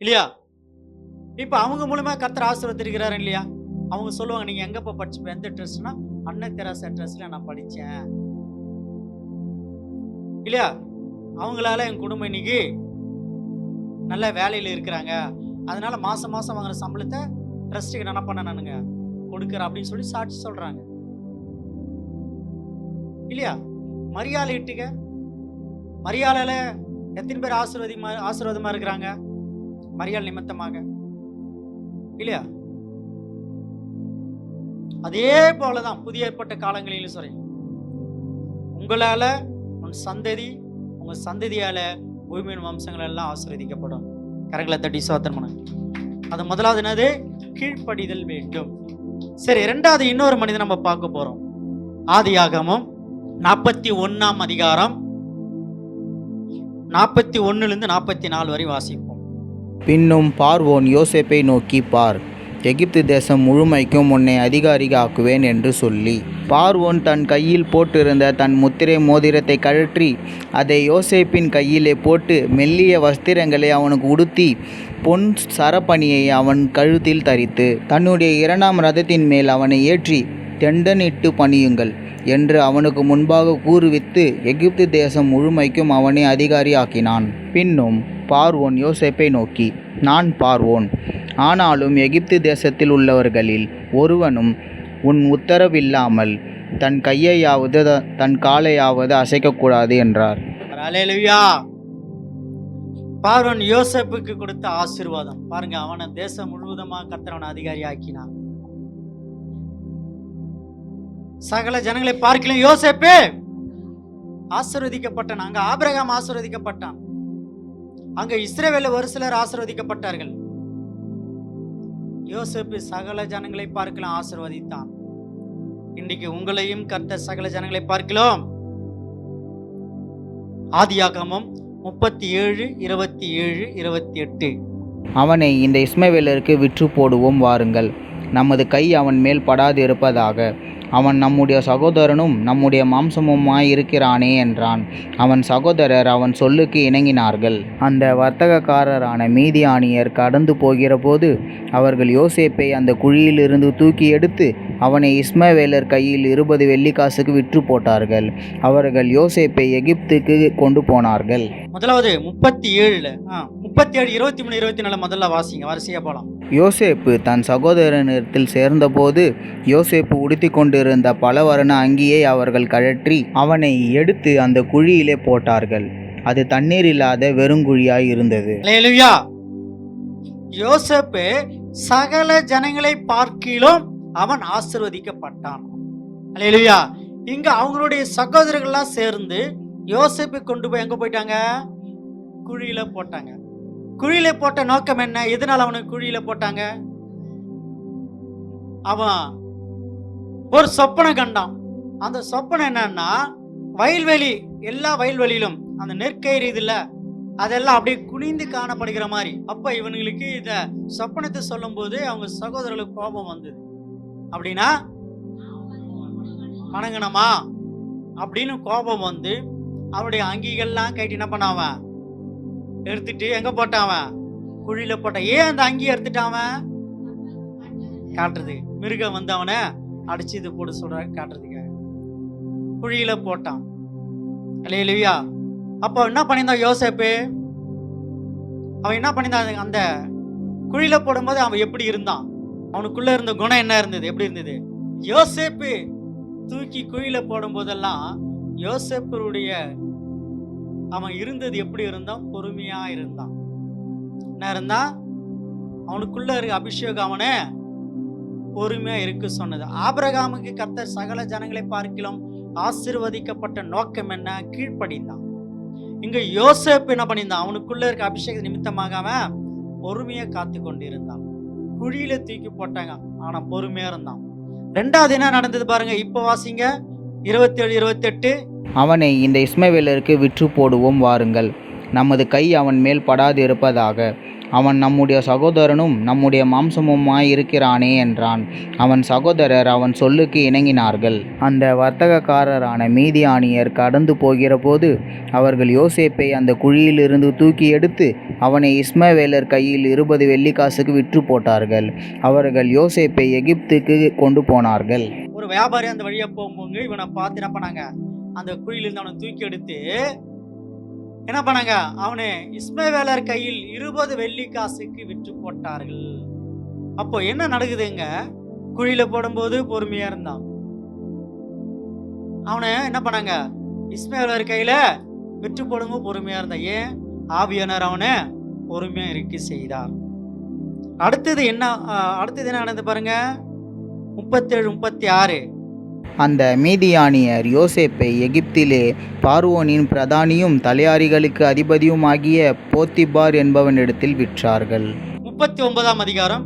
இல்லையா? இப்ப அவங்க மூலமா கர்த்தர் ஆசீர்வதிக்கிறாரு இல்லையா? அவங்க சொல்லுவாங்க, நீங்க எங்கப்பா படிச்ச எந்த ட்ரஸ்ட்னா, அன்னை தெரசா ட்ரஸ்ட்ல நான் படிச்சேன் இல்லையா? அவங்களால என் குடும்பம் இன்னைக்கு நல்ல வேலையில இருக்கிறாங்க. அதனால மாசம் மாசம் வாங்குற சம்பளத்தை ட்ரஸ்ட்டுக்கு என்ன பண்ண நானுங்க கொடுக்குறேன் அப்படின்னு சொல்லி சாட்சி சொல்றாங்க இல்லையா? மரியாதை இட்டுக்க, மரியாதையில எத்தனை பேர் ஆசீர்வாதமா இருக்கிறாங்க மரியாதை நிமித்தமாக இல்லையா? அதே போலதான் புதிய ஏற்பட்ட காலங்களிலும் சரி, உங்களால உன் சந்ததி, உங்க சந்ததியால பூமியின் வம்சங்கள் எல்லாம் ஆசீர்வதிக்கப்படும். கரங்களை தட்டி சோத்திரம் பண்ணுங்க. அது முதலாவது என்னது? கீழ்ப்படிதல் வேண்டும். சரி, இரண்டாவது இன்னொரு மனிதன் நம்ம பார்க்க போறோம். ஆதியாகமம் 41ஆம் அதிகாரம் 41 44 வரை வாசிப்போம். பின்னும் பார்வோன் யோசேப்பை நோக்கி, பார், எகிப்து தேசம் முழுமைக்கும் உன்னை அதிகாரிக ஆக்குவேன் என்று சொல்லி, பார்வோன் தன் கையில் போட்டிருந்த தன் முத்திரை மோதிரத்தை கழற்றி அதை யோசேப்பின் கையிலே போட்டு மெல்லிய வஸ்திரங்களை அவனுக்கு உடுத்தி பொன் சரப்பணியை அவன் கழுத்தில் தரித்து தன்னுடைய 2ஆம் ரதத்தின் மேல் அவனை ஏற்றி தெண்டனிட்டு பணியுங்கள் என்று அவனுக்கு முன்பாக கூறுவித்து எகிப்து தேசம் முழுமைக்கும் அவனை அதிகாரி ஆக்கினான். பின்னும் பார்வோன் யோசேப்பை நோக்கி, நான் பார்வோன், ஆனாலும் எகிப்து தேசத்தில் உள்ளவர்களில் ஒருவனும் உன் உத்தரவில்லாமல் தன் கையையாவது தன் காலையாவது அசைக்கக்கூடாது என்றார். அல்லேலூயா. பார்வோன் யோசேப்புக்கு கொடுத்த ஆசீர்வாதம் பாருங்க. அவனை தேசம் முழுவதுமா கர்த்தர் அவனை அதிகாரி ஆக்கினான். சகல ஜனங்களை பார்க்கலாம் யோசேப்பு ஆசீர்வதிக்கப்பட்டான். அங்க ஆபிரகாம் ஆசீர்வதிக்கப்பட்டான். அங்க இஸ்ரவேல்ல ஒரு சிலர் ஆசீர்வதிக்கப்பட்டார்கள். யோசேப்பு சகல ஜனங்களை பார்க்கலாம் ஆசீர்வதித்தான். இன்றைக்கு உங்களையும் கர்த்தர் சகல ஜனங்களை பார்க்கலாம். ஆதியாகமம் 37 27 28. அவனை இந்த இஸ்மவேலருக்கு விற்று போடுவோம் வாருங்கள், நமது கை அவன் மேல் படாதிருப்பதாக. அவன் நம்முடைய சகோதரனும் நம்முடைய மாம்சமுமாய் இருக்கிறானே என்றான். அவன் சகோதரர் அவன் சொல்லுக்கு இணங்கினார்கள். அந்த வர்த்தகக்காரரான மீதியானியர் கடந்து போகிற போது அவர்கள் யோசேப்பை அந்த குழியிலிருந்து தூக்கி எடுத்து அவனை இஸ்மவேலர் கையில் 20 வெள்ளிக்காசுக்கு விற்று போட்டார்கள். அவர்கள் யோசேப்பை எகிப்துக்கு கொண்டு போனார்கள். முதலாவது 37 23 24 முதல்ல வாசிங்க, வரிசையா போலாம். யோசேப்பு தன் சகோதரனிடத்தில் சேர்ந்தபோது யோசேப்பு உடுத்தி கொண்டிருந்த பலவர்ண அங்கியை அவர்கள் கழற்றி அவனை எடுத்து அந்த குழியிலே போட்டார்கள். அது தண்ணீர் இல்லாத வெறுங்குழியாய் இருந்தது. அல்லேலூயா. யோசேப்பு சகல ஜனங்களை பார்க்கிலும் அவன் ஆசீர்வதிக்கப்பட்டான். அல்லேலூயா. இங்க அவங்களுடைய சகோதரர்கள்லாம் சேர்ந்து யோசேப்பை கொண்டு போய் எங்க போயிட்டாங்க? குழியில போட்டாங்க. குழியில போட்ட நோக்கம் என்ன? எதனால அவனுக்கு குழியில போட்டாங்க? அவன் ஒரு சொப்பனை கண்டான். அந்த சொப்பனை என்னன்னா, வயல்வெளி, எல்லா வயல்வெளியிலும் அந்த நெற்கயிறு இதுல அதெல்லாம் அப்படியே குனிந்து காணப்படுகிற மாதிரி. அப்ப இவனுங்களுக்கு இத சொப்பனத்தை சொல்லும் போது அவங்க சகோதரர்களுக்கு கோபம் வந்தது. அப்படின்னா வணங்கணுமா அப்படின்னு கோபம் வந்து அவனுடைய அங்கிகள்லாம் கைட்டு என்ன பண்ணாவன் எடுத்துட்டு எங்க போட்டாவன்? குழியில போட்டான். ஏன் அந்த அங்கி எடுத்துட்டாவன்? காட்டுறது மிருகம் வந்து அவனை அடிச்சு இது போட்டு சொல்ற காட்டுறதுக்கு குழியில போட்டான். அல்லேலூயா. அப்போ என்ன பண்ணியிருந்தான் யோசேப்பு? அவன் என்ன பண்ணியிருந்தான்? அந்த குழியில போடும்போது அவன் எப்படி இருந்தான்? அவனுக்குள்ள இருந்த குணம் என்ன இருந்தது? எப்படி இருந்தது? யோசேப்பு தூக்கி குழியில போடும் போதெல்லாம் யோசேப்புடைய அவன் இருந்தது எப்படி இருந்தான்? பொறுமையா இருந்தான். என்ன இருந்தான்? அவனுக்குள்ள இருக்க அபிஷேகம் அவனை பொறுமையா இருக்கு சொன்னது. ஆபிரகாமுக்கு கர்த்தர் சகல ஜனங்களை பார்க்கலாம் ஆசீர்வதிக்கப்பட்ட நோக்கம் என்ன? கீழ்ப்படிந்தான். இங்க யோசேப்பு என்ன பண்ணியிருந்தான்? அவனுக்குள்ள இருக்க அபிஷேக நிமித்தமாக அவன் பொறுமையா காத்து கொண்டு இருந்தான். குழியில தூக்கி போட்டாங்க, ஆனா பொறுமையா இருந்தான். ரெண்டாவது என்ன நடந்தது பாருங்க, இப்ப வாசிங்க 27 28. அவனை இந்த இஸ்மவேலருக்கு விற்று போடுவோம் வாருங்கள், நமது கை அவன் மேல் படாதிருப்பதாக. அவன் நம்முடைய சகோதரனும் நம்முடைய மாம்சமுமாய் இருக்கிறானே என்றான். அவன் சகோதரர் அவன் சொல்லுக்கு இணங்கினார்கள். அந்த வர்த்தகக்காரரான மீதியானியர் கடந்து போகிறபோது அவர்கள் யோசேப்பை அந்த குழியிலிருந்து தூக்கி எடுத்து அவனை இஸ்மவேலர் கையில் 20 வெள்ளிக்காசுக்கு விற்று போட்டார்கள். அவர்கள் யோசேப்பை எகிப்துக்கு கொண்டு போனார்கள். ஒரு வியாபாரி அந்த வழியா போகும்போது இவனை பார்த்து என்ன பண்ணாங்க, அந்த குழியிலிருந்து அவனை தூக்கி எடுத்து என்ன பண்ணாங்க, அவனை இஸ்மவேலர் கையில் 20 வெள்ளிக்காசுக்கு விற்று போட்டார்கள். அப்போ என்ன நடக்குதுங்க, குழியில போடும்போது பொறுமையா இருந்தான். அவனை என்ன பண்ணாங்க, இஸ்மவேலர் கையில விற்று போடும்போது பொறுமையா இருந்தான். ஏன்? ஆவியானவர் அவனை பொறுமையா இருக்க செய்தார். அடுத்தது என்ன நடந்து பாருங்க, 37, 36. அந்த மீதியானியர் யோசேப்பை எகிப்திலே பார்வோனின் பிரதானியும் தலையாரிகளுக்கு அதிபதியுமாகிய போத்திபார் என்பவனிடத்தில் விற்றார்கள். 39ஆம் அதிகாரம்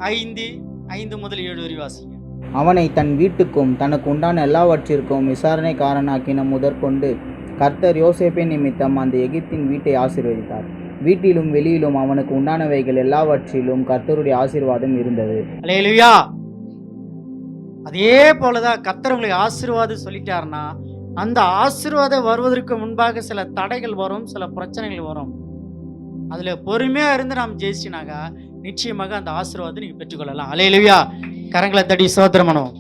5 முதல் 7 வரை வாசிங்க. அவனை தன் வீட்டுக்கும் தனக்கு உண்டான எல்லாவற்றிற்கும் விசாரணைக்காரனாக்கின முதற்கொண்டு கர்த்தர் யோசேப்பின் நிமித்தம் அந்த எகிப்தின் வீட்டை ஆசீர்வதித்தார். வீட்டிலும் வெளியிலும் அவனுக்கு உண்டானவைகள் எல்லாவற்றிலும் கர்த்தருடைய ஆசீர்வாதம் இருந்தது. அல்லேலூயா. அதே போலதான் கர்த்தர் உங்களுக்கு ஆசீர்வாதம் சொல்லிட்டாருன்னா, அந்த ஆசீர்வாதம் வருவதற்கு முன்பாக சில தடைகள் வரும், சில பிரச்சனைகள் வரும். அதுல பொறுமையா இருந்து நாம் ஜெயிச்சினாக்கா நிச்சயமாக அந்த ஆசீர்வாதத்தை நீங்க பெற்றுக்கொள்ளலாம். அல்லேலூயா. கரங்களை தட்டி ஸ்தோத்திரம் பண்ணுவோம்.